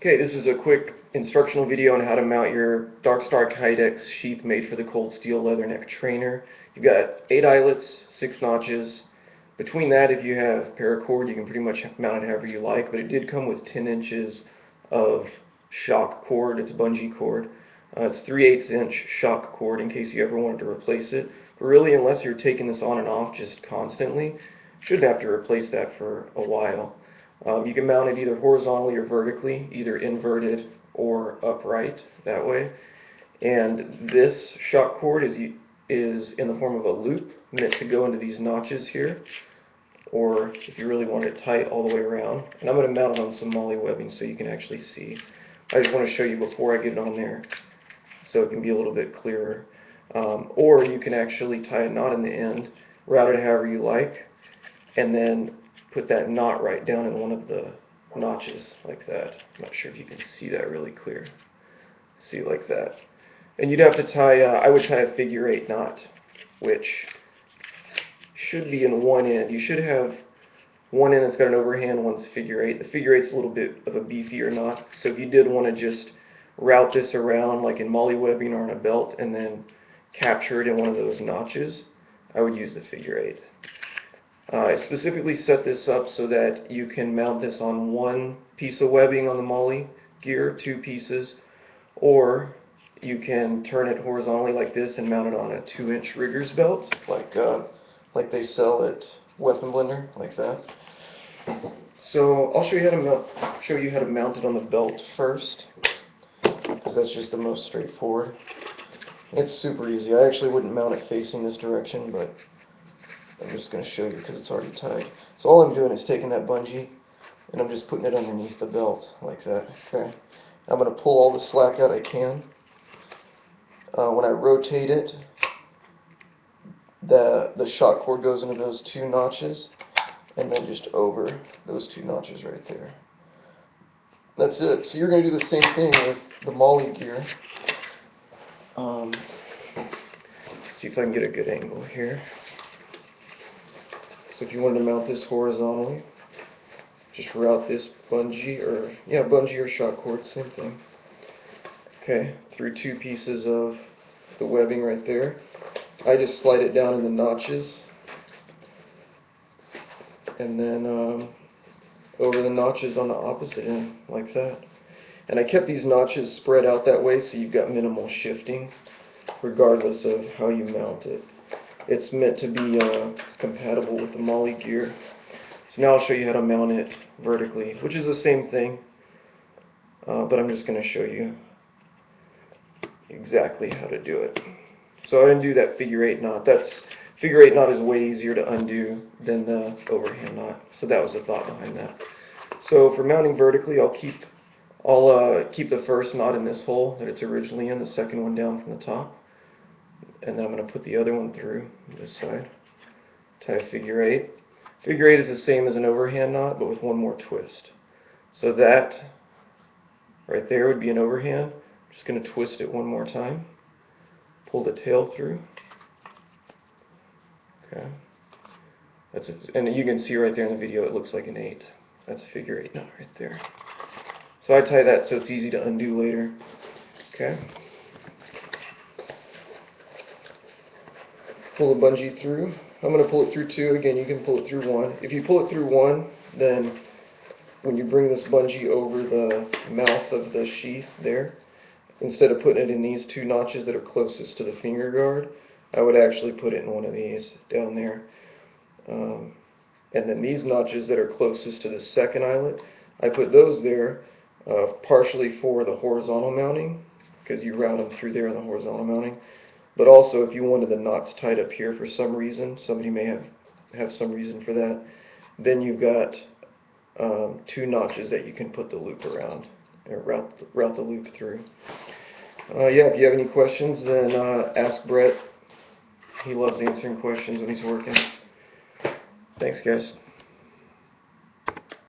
Okay, this is a quick instructional video on how to mount your Dark Star Kydex sheath made for the Cold Steel Leatherneck Trainer. You've got 8 eyelets, 6 notches. Between that, if you have paracord, you can pretty much mount it however you like, but it did come with 10 inches of shock cord. It's bungee cord. It's 3/8 inch shock cord in case you ever wanted to replace it. But really, unless you're taking this on and off just constantly, you shouldn't have to replace that for a while. You can mount it either horizontally or vertically, either inverted or upright that way. And this shock cord is in the form of a loop meant to go into these notches here, or if you really want it tight all the way around. And I'm going to mount it on some molly webbing so you can actually see. I just want to show you before I get it on there so it can be a little bit clearer. Or you can actually tie a knot in the end, route it however you like, and then put that knot right down in one of the notches like that. I'm not sure if you can see that really clear. See, like that. And you'd have to tie, I would tie a figure 8 knot, which should be in one end. You should have one end that's got an overhand, one's figure 8. The figure 8's a little bit of a beefier knot, so if you did want to just route this around like in molly webbing or on a belt and then capture it in one of those notches, I would use the figure 8. I specifically set this up so that you can mount this on one piece of webbing on the molly gear, 2 pieces, or you can turn it horizontally like this and mount it on a 2-inch rigger's belt, like they sell at Weapon Blender, like that. So I'll show you how to mount it on the belt first, because that's just the most straightforward. It's super easy. I actually wouldn't mount it facing this direction, but I'm just going to show you because it's already tied. So all I'm doing is taking that bungee and I'm just putting it underneath the belt like that. Okay. I'm going to pull all the slack out I can. When I rotate it, the shock cord goes into those 2 notches and then just over those 2 notches right there. That's it. So you're going to do the same thing with the molly gear. See if I can get a good angle here. So if you wanted to mount this horizontally, just route this bungee or shock cord, same thing. Okay, through 2 pieces of the webbing right there. I just slide it down in the notches, and then over the notches on the opposite end, like that. And I kept these notches spread out that way so you've got minimal shifting, regardless of how you mount it. It's meant to be compatible with the molly gear. So now I'll show you how to mount it vertically, which is the same thing, but I'm just going to show you exactly how to do it. So I undo that figure 8 knot. Figure 8 knot is way easier to undo than the overhand knot. So that was the thought behind that. So for mounting vertically, I'll keep the first knot in this hole that it's originally in, the second one down from the top. And then I'm going to put the other one through this side. Tie a figure 8. Figure 8 is the same as an overhand knot, but with one more twist. So that right there would be an overhand. I'm just going to twist it one more time. Pull the tail through. Okay. That's it. And you can see right there in the video it looks like an 8. That's a figure 8 knot right there. So I tie that so it's easy to undo later. Okay. Pull the bungee through. I'm going to pull it through 2. Again, you can pull it through 1. If you pull it through 1, then when you bring this bungee over the mouth of the sheath there, instead of putting it in these 2 notches that are closest to the finger guard, I would actually put it in one of these down there. And then these notches that are closest to the second eyelet, I put those there partially for the horizontal mounting, because you route them through there in the horizontal mounting. But also, if you wanted the knots tied up here for some reason, somebody may have some reason for that, then you've got 2 notches that you can put the loop around, or route the loop through. If you have any questions, then ask Brett. He loves answering questions when he's working. Thanks, guys.